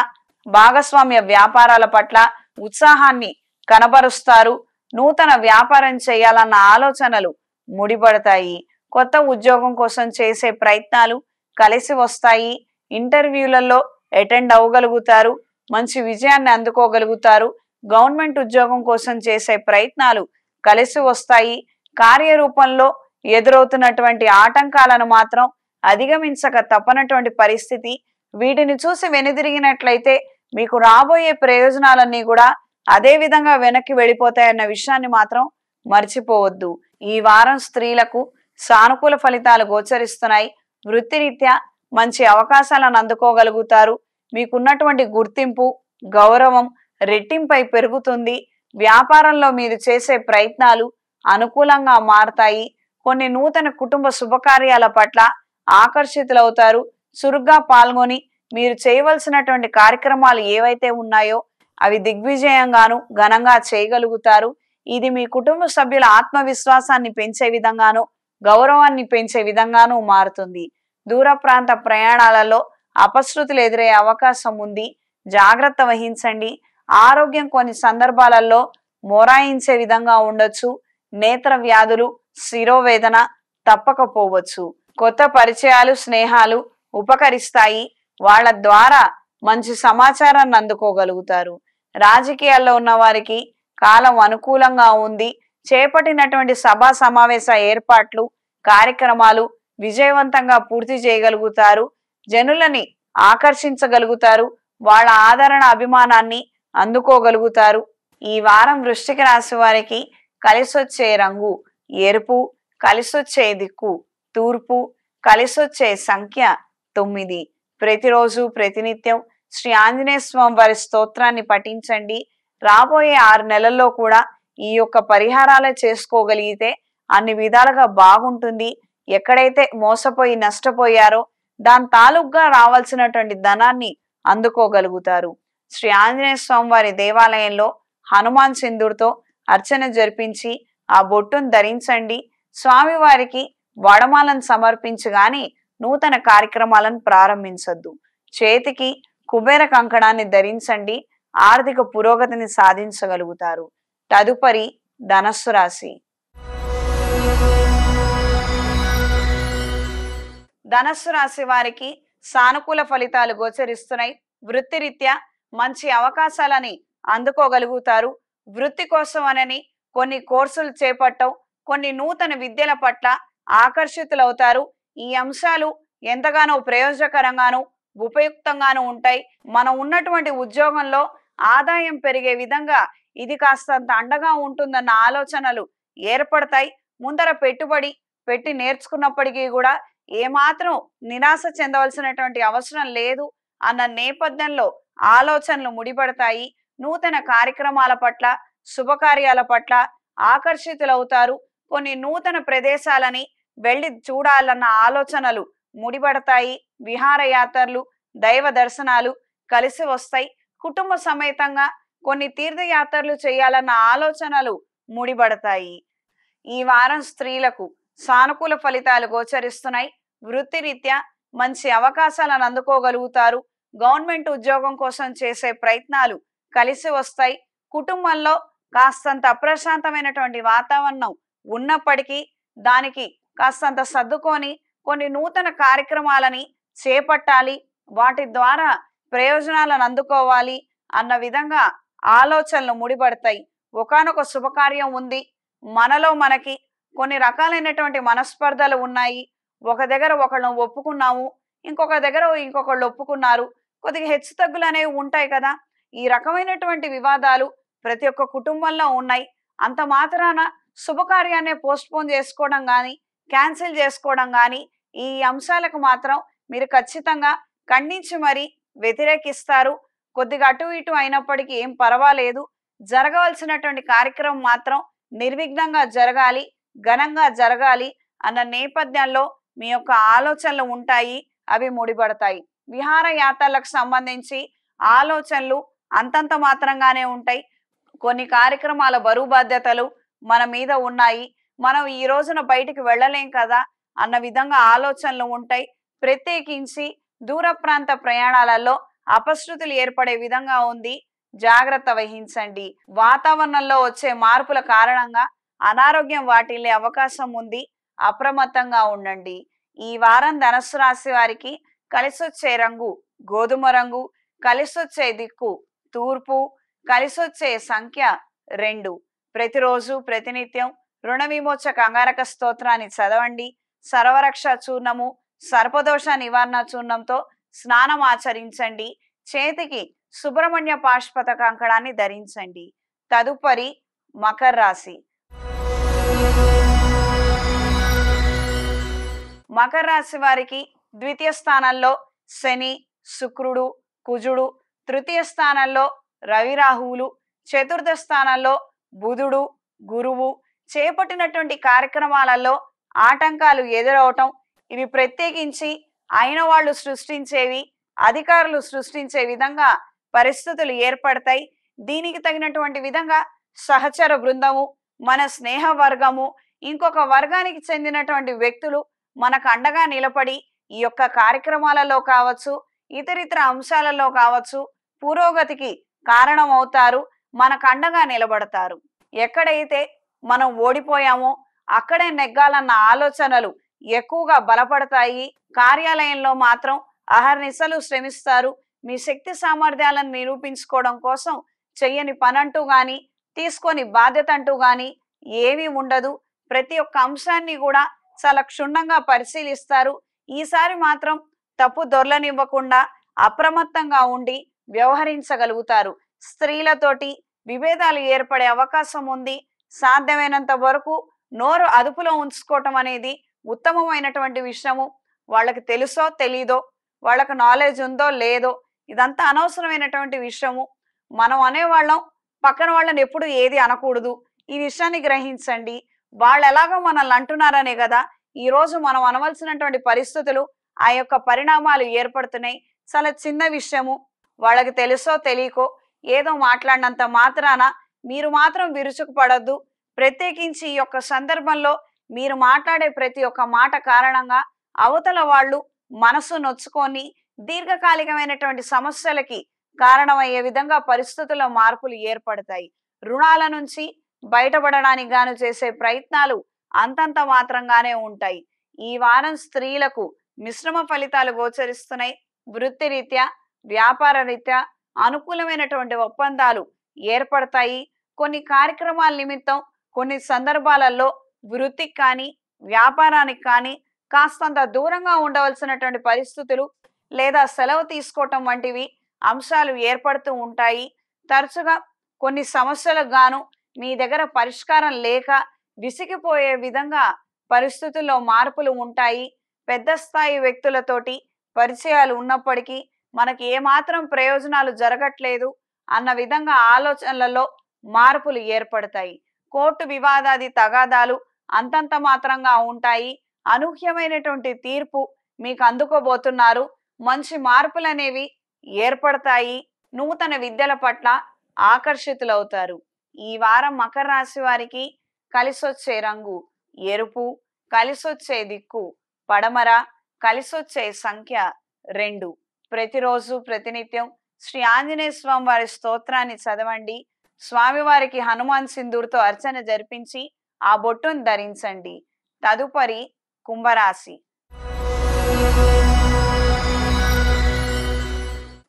భాగస్వామ్య వ్యాపారాల పట్ల ఉత్సాహాన్ని కనబరుస్తారు. నూతన వ్యాపారం చేయాలన్న ఆలోచనలు ముడిపడతాయి. కొత్త ఉద్యోగం కోసం చేసే ప్రయత్నాలు కలిసి వస్తాయి. ఇంటర్వ్యూలలో అటెండ్ అవ్వగలుగుతారు. మంచి విజయాన్ని అందుకోగలుగుతారు. గవర్నమెంట్ ఉద్యోగం కోసం చేసే ప్రయత్నాలు కలిసి వస్తాయి. కార్యరూపంలో ఎదురవుతున్నటువంటి ఆటంకాలను మాత్రం అధిగమించక తప్పనటువంటి పరిస్థితి. వీటిని చూసి వెనుదిరిగినట్లయితే మీకు రాబోయే ప్రయోజనాలన్నీ కూడా అదే విధంగా వెనక్కి వెళ్ళిపోతాయన్న విషయాన్ని మాత్రం మర్చిపోవద్దు. ఈ వారం స్త్రీలకు సానుకూల ఫలితాలు గోచరిస్తున్నాయి. వృత్తిరీత్యా మంచి అవకాశాలను అందుకోగలుగుతారు. మీకున్నటువంటి గుర్తింపు, గౌరవం రెట్టింపై పెరుగుతుంది. వ్యాపారంలో మీరు చేసే ప్రయత్నాలు అనుకూలంగా మారతాయి. కొన్ని నూతన కుటుంబ శుభకార్యాల పట్ల ఆకర్షితులవుతారు. చురుగ్గా పాల్గొని మీరు చేయవలసినటువంటి కార్యక్రమాలు ఏవైతే ఉన్నాయో అవి దిగ్విజయంగాను ఘనంగా చేయగలుగుతారు. ఇది మీ కుటుంబ సభ్యుల ఆత్మవిశ్వాసాన్ని పెంచే విధంగాను, గౌరవాన్ని పెంచే విధంగాను మారుతుంది. దూర ప్రాంత ప్రయాణాలలో అపశృతులు ఎదురయ్యే అవకాశం ఉంది. జాగ్రత్త వహించండి. ఆరోగ్యం కొన్ని సందర్భాలలో మొరాయించే విధంగా ఉండొచ్చు. నేత్ర వ్యాధులు, శిరోవేదన తప్పకపోవచ్చు. కొత్త పరిచయాలు, స్నేహాలు ఉపకరిస్తాయి. వాళ్ళ ద్వారా మంచి సమాచారాన్ని అందుకోగలుగుతారు. రాజకీయాల్లో ఉన్న వారికి కాలం అనుకూలంగా ఉంది. చేపట్టినటువంటి సభా సమావేశ ఏర్పాట్లు, కార్యక్రమాలు విజయవంతంగా పూర్తి చేయగలుగుతారు. జనులని ఆకర్షించగలుగుతారు. వాళ్ళ ఆదరణ, అభిమానాన్ని అందుకోగలుగుతారు. ఈ వారం వృశ్చిక రాశి వారికి కలిసొచ్చే రంగు ఎరుపు, కలిసొచ్చే దిక్కు తూర్పు, కలిసొచ్చే సంఖ్య 9. ప్రతిరోజు ప్రతినిత్యం శ్రీ ఆంజనేయ స్వామి వారి స్తోత్రాన్ని పఠించండి. రాబోయే 6 నెలల్లో కూడా ఈ యొక్క పరిహారాలే చేసుకోగలిగితే అన్ని విధాలుగా బాగుంటుంది. ఎక్కడైతే మోసపోయి నష్టపోయారో దాని తాలూకుగా రావాల్సినటువంటి ధనాన్ని అందుకోగలుగుతారు. శ్రీ ఆంజనేయ స్వామి వారి దేవాలయంలో హనుమాన్ సింధూర్తో అర్చన జరిపించి ఆ బొట్టును ధరించండి. స్వామివారికి వడమాలను సమర్పించి గాని నూతన కార్యక్రమాలను ప్రారంభించొద్దు. చేతికి కుబేర కంకణాన్ని ధరించండి. ఆర్థిక పురోగతిని సాధించగలుగుతారు. తదుపరి ధనస్సు రాశి. ధనస్సు రాశి వారికి సానుకూల ఫలితాలు గోచరిస్తున్నాయి. వృత్తిరీత్యా మంచి అవకాశాలని అందుకోగలుగుతారు. వృత్తి కోసం అనని కొన్ని కోర్సులు చేపట్టం, కొన్ని నూతన విద్యల పట్ల ఆకర్షితులవుతారు. ఈ అంశాలు ఎంతగానో ప్రయోజనకరంగాను ఉపయుక్తంగాను ఉంటాయి. మనం ఉన్నటువంటి ఉద్యోగంలో ఆదాయం పెరిగే విధంగా ఇది కాస్తంత అండగా ఉంటుందన్న ఆలోచనలు ఏర్పడతాయి. ముందర పెట్టుబడి పెట్టి నేర్చుకున్నప్పటికీ కూడా ఏమాత్రం నిరాశ చెందవలసినటువంటి అవసరం లేదు అన్న నేపథ్యంలో ఆలోచనలు ముడిపడతాయి. నూతన కార్యక్రమాల పట్ల శుభకార్యాల పట్ల ఆకర్షితులవుతారు. కొన్ని నూతన ప్రదేశాలని వెళ్ళి చూడాలన్న ఆలోచనలు ముడిపడతాయి. విహారయాత్రలు, దైవ దర్శనాలు కలిసి వస్తాయి. కుటుంబ సమేతంగా కొన్ని తీర్థయాత్రలు చేయాలన్న ఆలోచనలు ముడిపడతాయి. ఈ వారం స్త్రీలకు సానుకూల ఫలితాలు గోచరిస్తున్నాయి. వృత్తిరీత్యా మంచి అవకాశాలను అందుకోగలుగుతారు. గవర్నమెంట్ ఉద్యోగం కోసం చేసే ప్రయత్నాలు కలిసి వస్తాయి. కుటుంబంలో కాస్తంత అప్రశాంతమైనటువంటి వాతావరణం ఉన్నప్పటికీ దానికి కాస్తంత సర్దుకొని కొన్ని నూతన కార్యక్రమాలని చేపట్టాలి, వాటి ద్వారా ప్రయోజనాలను అందుకోవాలి అన్న విధంగా ఆలోచనలు ముడిపడతాయి. ఒకానొక శుభకార్యం ఉంది, మనలో మనకి కొన్ని రకాలైనటువంటి మనస్పర్ధలు ఉన్నాయి. ఒక దగ్గర ఒకళ్ళు ఒప్పుకున్నాము, ఇంకొక దగ్గర ఇంకొకళ్ళు ఒప్పుకున్నారు. కొద్దిగా హెచ్చు తగ్గులు అనేవి ఉంటాయి కదా. ఈ రకమైనటువంటి వివాదాలు ప్రతి ఒక్క కుటుంబంలో ఉన్నాయి. అంత మాత్రాన శుభకార్యాన్ని పోస్ట్పోన్ చేసుకోవడం కానీ క్యాన్సిల్ చేసుకోవడం కానీ ఈ అంశాలకు మాత్రం మీరు ఖచ్చితంగా ఖండించి మరి వ్యతిరేకిస్తారు. కొద్దిగా అటు ఇటు అయినప్పటికీ ఏం పర్వాలేదు, జరగవలసినటువంటి కార్యక్రమం మాత్రం నిర్విఘ్నంగా జరగాలి, ఘనంగా జరగాలి అన్న నేపథ్యంలో మీ యొక్క ఆలోచనలు ఉంటాయి, అవి ముడిపడతాయి. విహారయాత్రలకు సంబంధించి ఆలోచనలు అంతంత మాత్రంగానే ఉంటాయి. కొన్ని కార్యక్రమాల బరువు బాధ్యతలు మన మీద ఉన్నాయి, మనం ఈ రోజున బయటికి వెళ్ళలేం కదా అన్న విధంగా ఆలోచనలు ఉంటాయి. ప్రత్యేకించి దూర ప్రాంత ప్రయాణాలలో అపశృతులు ఏర్పడే విధంగా ఉంది, జాగ్రత్త వహించండి. వాతావరణంలో వచ్చే మార్పుల కారణంగా అనారోగ్యం వాటిల్లే అవకాశం ఉంది, అప్రమత్తంగా ఉండండి. ఈ వారం ధనస్సు రాశి వారికి కలిసొచ్చే రంగు గోధుమ రంగు, కలిసొచ్చే దిక్కు తూర్పు, కలిసొచ్చే సంఖ్య 2. ప్రతిరోజు ప్రతినిత్యం రుణ విమోచక అంగారక స్తోత్రాన్ని చదవండి. సర్వరక్ష చూర్ణము, సర్పదోష నివారణ చూర్ణంతో స్నానం ఆచరించండి. చేతికి సుబ్రహ్మణ్య పాశుపత కంకణాన్ని ధరించండి. తదుపరి మకర రాశి. మకర రాశి వారికి ద్వితీయ స్థానంలో శని, శుక్రుడు, కుజుడు, తృతీయ స్థానంలో రవి రాహువులు, చతుర్థ స్థానంలో బుధుడు, గురువు. చేపట్టినటువంటి కార్యక్రమాలలో ఆటంకాలు ఎదురవటం, ఇవి ప్రత్యేకించి అయిన వాళ్ళు సృష్టించేవి, అధికారులు సృష్టించే విధంగా పరిస్థితులు ఏర్పడతాయి. దీనికి తగినటువంటి విధంగా సహచర బృందము, మన స్నేహ వర్గము, ఇంకొక వర్గానికి చెందినటువంటి వ్యక్తులు మనకు అండగా నిలబడి ఈ యొక్క కార్యక్రమాలలో కావచ్చు, ఇతరితర అంశాలలో కావచ్చు పురోగతికి కారణం అవుతారు, మనకు అండగా నిలబడతారు. ఎక్కడైతే మనం ఓడిపోయామో అక్కడే నెగ్గాలన్న ఆలోచనలు ఎక్కువగా బలపడతాయి. కార్యాలయంలో మాత్రం అహర్నిశలు శ్రమిస్తారు. మీ శక్తి సామర్థ్యాలను నిరూపించుకోవడం కోసం చెయ్యని పనంటూ గాని, తీసుకొని బాధ్యత అంటూ గాని ఏమీ ఉండదు. ప్రతి ఒక్క అంశాన్ని కూడా చాలా క్షుణ్ణంగా పరిశీలిస్తారు. ఈసారి మాత్రం తప్పు దొర్లనివ్వకుండా అప్రమత్తంగా ఉండి వ్యవహరించగలుగుతారు. స్త్రీలతోటి విభేదాలు ఏర్పడే అవకాశం ఉంది. సాధ్యమైనంత వరకు నోరు అదుపులో ఉంచుకోవటం అనేది ఉత్తమమైనటువంటి విషయము. వాళ్ళకి తెలుసో తెలీదో, వాళ్ళకు నాలెడ్జ్ ఉందో లేదో, ఇదంతా అనవసరమైనటువంటి విషయము. మనం అనేవాళ్ళం, పక్కన వాళ్ళని ఎప్పుడు ఏది అనకూడదు. ఈ విషయాన్ని గ్రహించండి. వాళ్ళు ఎలాగో మనల్ని అంటున్నారనే కదా ఈరోజు మనం అనవలసినటువంటి పరిస్థితులు, ఆ యొక్క పరిణామాలు ఏర్పడుతున్నాయి. చాలా చిన్న విషయము, వాళ్ళకి తెలుసో తెలియకో ఏదో మాట్లాడినంత మాత్రాన మీరు మాత్రం విరుచుకుపడొద్దు. ప్రత్యేకించి ఈ యొక్క సందర్భంలో మీరు మాట్లాడే ప్రతి ఒక్క మాట కారణంగా అవతల వాళ్ళు మనసు నొచ్చుకొని దీర్ఘకాలికమైనటువంటి సమస్యలకి కారణమయ్యే విధంగా పరిస్థితుల్లో మార్పులు ఏర్పడతాయి. రుణాల నుంచి బయటపడడానికి గాను చేసే ప్రయత్నాలు అంతంత మాత్రంగానే ఉంటాయి. ఈ వారం స్త్రీలకు మిశ్రమ ఫలితాలు గోచరిస్తున్నాయి. వృత్తిరీత్యా, వ్యాపార రీత్యా అనుకూలమైనటువంటి ఒప్పందాలు ఏర్పడతాయి. కొన్ని కార్యక్రమాల నిమిత్తం కొన్ని సందర్భాలలో వృత్తికి కానీ వ్యాపారానికి కానీ కాస్తంత దూరంగా ఉండవలసినటువంటి పరిస్థితులు లేదా సెలవు తీసుకోవటం వంటివి అంశాలు ఏర్పడుతూ ఉంటాయి. తరచుగా కొన్ని సమస్యలకు గాను మీ దగ్గర పరిష్కారం లేక విసిగిపోయే విధంగా పరిస్థితుల్లో మార్పులు ఉంటాయి. పెద్ద స్థాయి వ్యక్తులతోటి పరిచయాలు ఉన్నప్పటికీ మనకి ఏమాత్రం ప్రయోజనాలు జరగట్లేదు అన్న విధంగా ఆలోచనలలో మార్పులు ఏర్పడతాయి. కోర్టు వివాదాది తగాదాలు అంతంత మాత్రంగా ఉంటాయి. అనూహ్యమైనటువంటి తీర్పు మీకు అందుకోబోతున్నారు. మంచి మార్పులు అనేవి ఏర్పడతాయి. నూతన విద్యల పట్ల ఆకర్షితులవుతారు. ఈ వారం మకర రాశి వారికి కలిసొచ్చే రంగు ఎరుపు, కలిసొచ్చే దిక్కు పడమర, కలిసొచ్చే సంఖ్య 2. ప్రతిరోజు ప్రతినిత్యం శ్రీ ఆంజనేయ స్వామి వారి స్తోత్రాన్ని చదవండి. స్వామివారికి హనుమాన్ సింధూర్తో అర్చన జరిపించి ఆ బొట్టును ధరించండి. తదుపరి కుంభరాశి.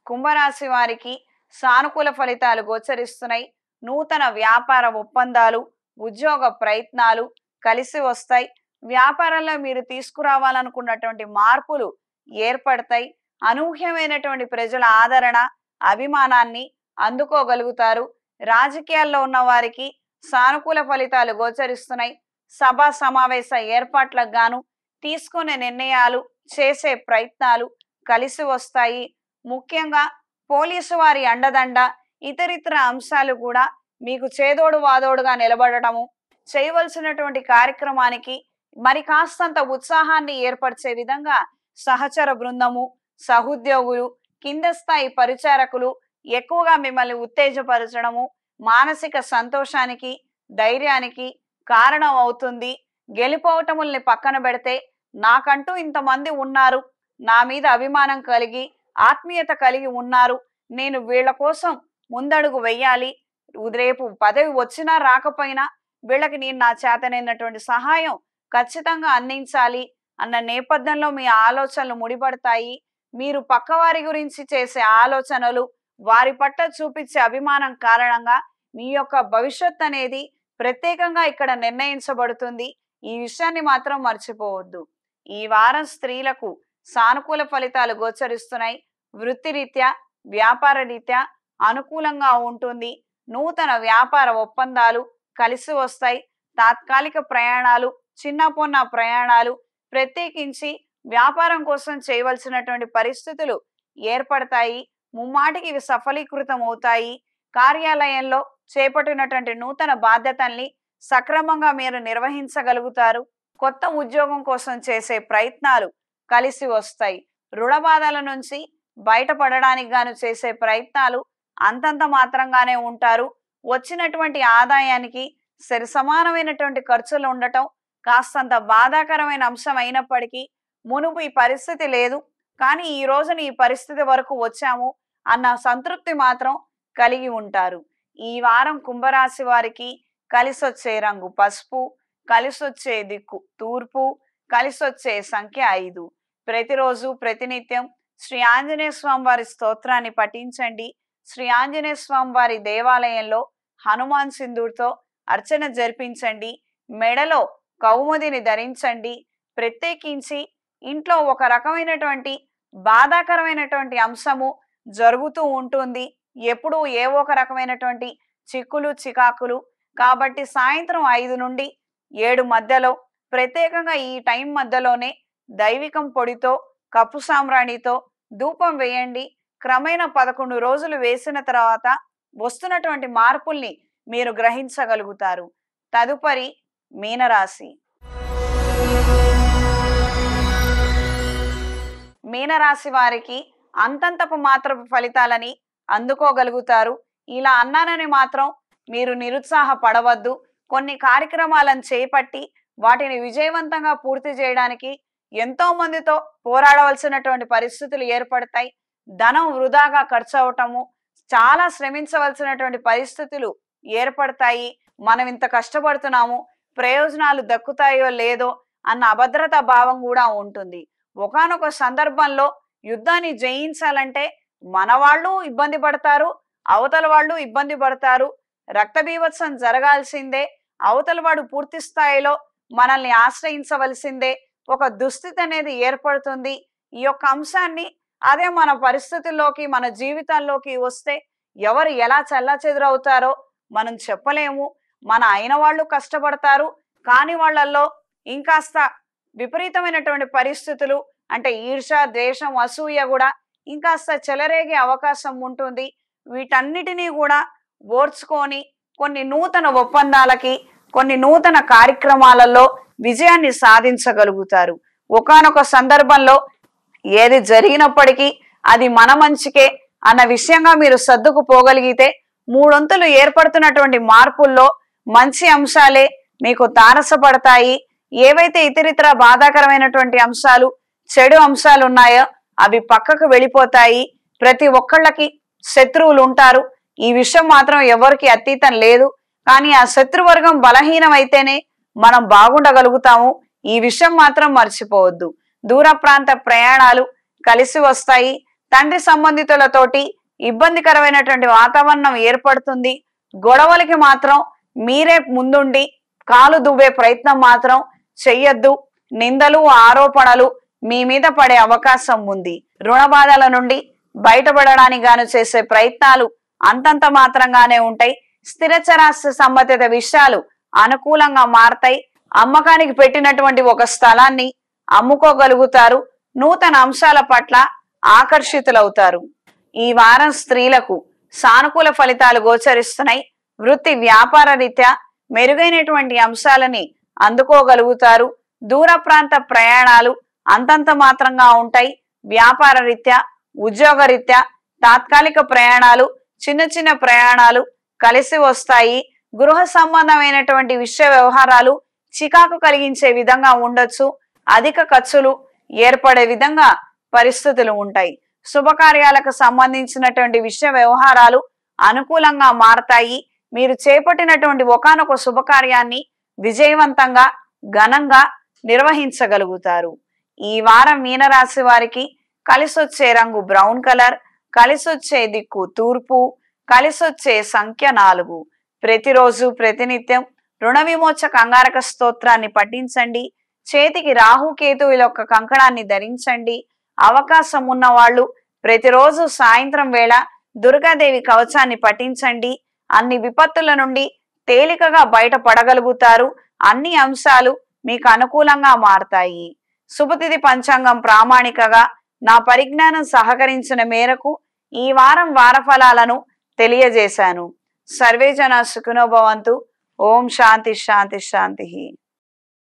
కుంభరాశి వారికి సానుకూల ఫలితాలు గోచరిస్తున్నాయి. నూతన వ్యాపార ఒప్పందాలు, ఉద్యోగ ప్రయత్నాలు కలిసి వస్తాయి. వ్యాపారంలో మీరు తీసుకురావాలనుకున్నటువంటి మార్పులు ఏర్పడతాయి. అనూహ్యమైనటువంటి ప్రజల ఆదరణ, అభిమానాన్ని అందుకోగలుగుతారు. రాజకీయాల్లో ఉన్న వారికి సానుకూల ఫలితాలు గోచరిస్తున్నాయి. సభా సమావేశ ఏర్పాట్లకు గాను తీసుకునే నిర్ణయాలు, చేసే ప్రయత్నాలు కలిసి వస్తాయి. ముఖ్యంగా పోలీసు వారి అండదండ, ఇతరితర అంశాలు కూడా మీకు చేదోడు వాదోడుగా నిలబడటము, చేయవలసినటువంటి కార్యక్రమానికి మరి కాస్తంత ఉత్సాహాన్ని ఏర్పరిచే విధంగా సహచర బృందము, సహోద్యోగులు, కింద స్థాయి పరిచారకులు ఎక్కువగా మిమ్మల్ని ఉత్తేజపరచడము మానసిక సంతోషానికి, ధైర్యానికి కారణం అవుతుంది. గెలుపోవటముల్ని పక్కన పెడితే నాకంటూ ఇంతమంది ఉన్నారు, నా మీద అభిమానం కలిగి ఆత్మీయత కలిగి ఉన్నారు, నేను వీళ్ళ కోసం ముందడుగు వెయ్యాలి, రేపు పదవి వచ్చినా రాకపోయినా వీళ్ళకి నేను నా చేతనైనటువంటి సహాయం ఖచ్చితంగా అందించాలి అన్న నేపథ్యంలో మీ ఆలోచనలు ముడిపడతాయి. మీరు పక్కవారి గురించి చేసే ఆలోచనలు, వారి పట్ల చూపించే అభిమానం కారణంగా మీ యొక్క భవిష్యత్ అనేది ప్రత్యేకంగా ఇక్కడ నిర్ణయించబడుతుంది. ఈ విషయాన్ని మాత్రం మర్చిపోవద్దు. ఈ వారం స్త్రీలకు సానుకూల ఫలితాలు గోచరిస్తున్నాయి. వృత్తిరీత్యా, వ్యాపార రీత్యా అనుకూలంగా ఉంటుంది. నూతన వ్యాపార ఒప్పందాలు కలిసి వస్తాయి. తాత్కాలిక ప్రయాణాలు, చిన్న పొన్న ప్రయాణాలు, ప్రత్యేకించి వ్యాపారం కోసం చేయవలసినటువంటి పరిస్థితులు ఏర్పడతాయి. ముమ్మాటికి ఇవి సఫలీకృతం అవుతాయి. కార్యాలయంలో చేపట్టినటువంటి నూతన బాధ్యతల్ని సక్రమంగా మీరు నిర్వహించగలుగుతారు. కొత్త ఉద్యోగం కోసం చేసే ప్రయత్నాలు కలిసి వస్తాయి. రుణ బాధల నుంచి బయటపడడానికి గాను చేసే ప్రయత్నాలు అంతంత మాత్రంగానే ఉంటారు. వచ్చినటువంటి ఆదాయానికి సరి సమానమైనటువంటి ఖర్చులు ఉండటం కాస్తంత బాధాకరమైన అంశం అయినప్పటికీ మునుపు ఈ పరిస్థితి లేదు, కానీ ఈ రోజున ఈ పరిస్థితి వరకు వచ్చాము అన్న సంతృప్తి మాత్రం కలిగి ఉంటారు. ఈ వారం కుంభరాశి వారికి కలిసొచ్చే రంగు పసుపు, కలిసొచ్చే దిక్కు తూర్పు, కలిసొచ్చే సంఖ్య 5. ప్రతిరోజు ప్రతినిత్యం శ్రీ ఆంజనేయ స్వామి వారి స్తోత్రాన్ని పఠించండి. శ్రీ ఆంజనేయ స్వామి వారి దేవాలయంలో హనుమాన్ సింధూర్తో అర్చన జరిపించండి. మెడలో కౌముదిని ధరించండి. ప్రత్యేకించి ఇంట్లో ఒక రకమైనటువంటి బాధాకరమైనటువంటి అంశము జరుగుతూ ఉంటుంది. ఎప్పుడూ ఏవో ఒక రకమైనటువంటి చిక్కులు చికాకులు. కాబట్టి సాయంత్రం 5 నుండి 7 మధ్యలో, ప్రత్యేకంగా ఈ టైం మధ్యలోనే దైవికం పొడితో, కప్పు సాంబ్రాణితో ధూపం వేయండి. క్రమేణా 11 రోజులు వేసిన తర్వాత వస్తున్నటువంటి మార్పుల్ని మీరు గ్రహించగలుగుతారు. తదుపరి మీనరాశి. మీనరాశి వారికి అంతంతపు మాత్రపు ఫలితాలని అందుకోగలుగుతారు. ఇలా అన్నానని మాత్రం మీరు నిరుత్సాహపడవద్దు. కొన్ని కార్యక్రమాలను చేపట్టి వాటిని విజయవంతంగా పూర్తి చేయడానికి ఎంతో మందితో పోరాడవలసినటువంటి పరిస్థితులు ఏర్పడతాయి. ధనం వృధాగా ఖర్చు అవటము, చాలా శ్రమించవలసినటువంటి పరిస్థితులు ఏర్పడతాయి. మనం ఇంత కష్టపడుతున్నాము, ప్రయోజనాలు దక్కుతాయో లేదో అన్న అభద్రతా భావం కూడా ఉంటుంది. ఒకానొక సందర్భంలో యుద్ధాన్ని జయించాలంటే మన వాళ్ళు ఇబ్బంది పడతారు, అవతల వాళ్ళు ఇబ్బంది పడతారు. రక్త బీభత్సం జరగాల్సిందే, అవతల వాడు పూర్తి స్థాయిలో మనల్ని ఆశ్రయించవలసిందే. ఒక దుస్థితి అనేది ఏర్పడుతుంది. ఈ యొక్క అంశాన్ని అదే మన పరిస్థితుల్లోకి, మన జీవితాల్లోకి వస్తే ఎవరు ఎలా చెల్లాచెదురవుతారో మనం చెప్పలేము. మన అయిన వాళ్ళు కష్టపడతారు, కాని వాళ్ళల్లో ఇంకాస్త విపరీతమైనటువంటి పరిస్థితులు అంటే ఈర్ష, ద్వేషం, అసూయ కూడా ఇంకాస్త చెలరేగే అవకాశం ఉంటుంది. వీటన్నిటినీ కూడా ఓర్చుకొని కొన్ని నూతన ఒప్పందాలకి, కొన్ని నూతన కార్యక్రమాలలో విజయాన్ని సాధించగలుగుతారు. ఒకానొక సందర్భంలో ఏది జరిగినప్పటికీ అది మన మంచికే అన్న విషయంగా మీరు సర్దుకుపోగలిగితే మూడొంతులు ఏర్పడుతున్నటువంటి మార్పుల్లో మంచి అంశాలే మీకు తారసపడతాయి. ఏవైతే ఇతరితర బాధాకరమైనటువంటి అంశాలు, చెడు అంశాలు ఉన్నాయో అవి పక్కకు వెళ్ళిపోతాయి. ప్రతి ఒక్కళ్ళకి శత్రువులు ఉంటారు. ఈ విషయం మాత్రం ఎవరికి అతీతం లేదు. కానీ ఆ శత్రువర్గం బలహీనమైతేనే మనం బాగుండగలుగుతాము. ఈ విషయం మాత్రం మర్చిపోవద్దు. దూర ప్రాంత ప్రయాణాలు కలిసి వస్తాయి. తండ్రి సంబంధితులతోటి ఇబ్బందికరమైనటువంటి వాతావరణం ఏర్పడుతుంది. గొడవలకి మాత్రం మీరే ముందుండి కాలు దువ్వే ప్రయత్నం మాత్రం చెయ్యొద్దు. నిందలు, ఆరోపణలు మీ మీద పడే అవకాశం ఉంది. రుణ బాధల నుండి బయటపడడానికి గాను చేసే ప్రయత్నాలు అంతంత మాత్రంగానే ఉంటాయి. స్థిరచరాస్తి సంబంధిత విషయాలు అనుకూలంగా మారతాయి. అమ్మకానికి పెట్టినటువంటి ఒక స్థలాన్ని అమ్ముకోగలుగుతారు. నూతన అంశాల పట్ల ఆకర్షితులవుతారు. ఈ వారం స్త్రీలకు సానుకూల ఫలితాలు గోచరిస్తున్నాయి. వృత్తి వ్యాపార రీత్యా మెరుగైనటువంటి అంశాలని అందుకోగలుగుతారు. దూర ప్రాంత ప్రయాణాలు అంతంత మాత్రంగా ఉంటాయి. వ్యాపార రీత్యా, ఉద్యోగ రీత్యా తాత్కాలిక ప్రయాణాలు, చిన్న చిన్న ప్రయాణాలు కలిసి వస్తాయి. గృహ సంబంధమైనటువంటి విషయ వ్యవహారాలు చికాకు కలిగించే విధంగా ఉండొచ్చు. అధిక ఖర్చులు ఏర్పడే విధంగా పరిస్థితులు ఉంటాయి. శుభకార్యాలకు సంబంధించినటువంటి విషయ వ్యవహారాలు అనుకూలంగా మారతాయి. మీరు చేపట్టినటువంటి ఒకానొక శుభకార్యాన్ని విజయవంతంగా, ఘనంగా నిర్వహించగలుగుతారు. ఈ వారం మీనరాశి వారికి కలిసొచ్చే రంగు బ్రౌన్ కలర్, కలిసొచ్చే దిక్కు తూర్పు, కలిసొచ్చే సంఖ్య 4. ప్రతిరోజు ప్రతినిత్యం రుణ విమోచక అంగారక స్తోత్రాన్ని పఠించండి. చేతికి రాహుకేతువుల యొక్క కంకణాన్ని ధరించండి. అవకాశం ఉన్న వాళ్ళు ప్రతిరోజు సాయంత్రం వేళ దుర్గాదేవి కవచాన్ని పఠించండి. అన్ని విపత్తుల నుండి తేలికగా బయటపడగలుగుతారు. అన్ని అంశాలు మీకు అనుకూలంగా మారతాయి. శుభతిథి పంచాంగం ప్రామాణికగా నా పరిజ్ఞానం సహకరించిన మేరకు ఈ వారం వారఫలాలను తెలియజేశాను. సర్వే జన సుఖినో భవంతు. ఓం శాంతి శాంతి శాంతి.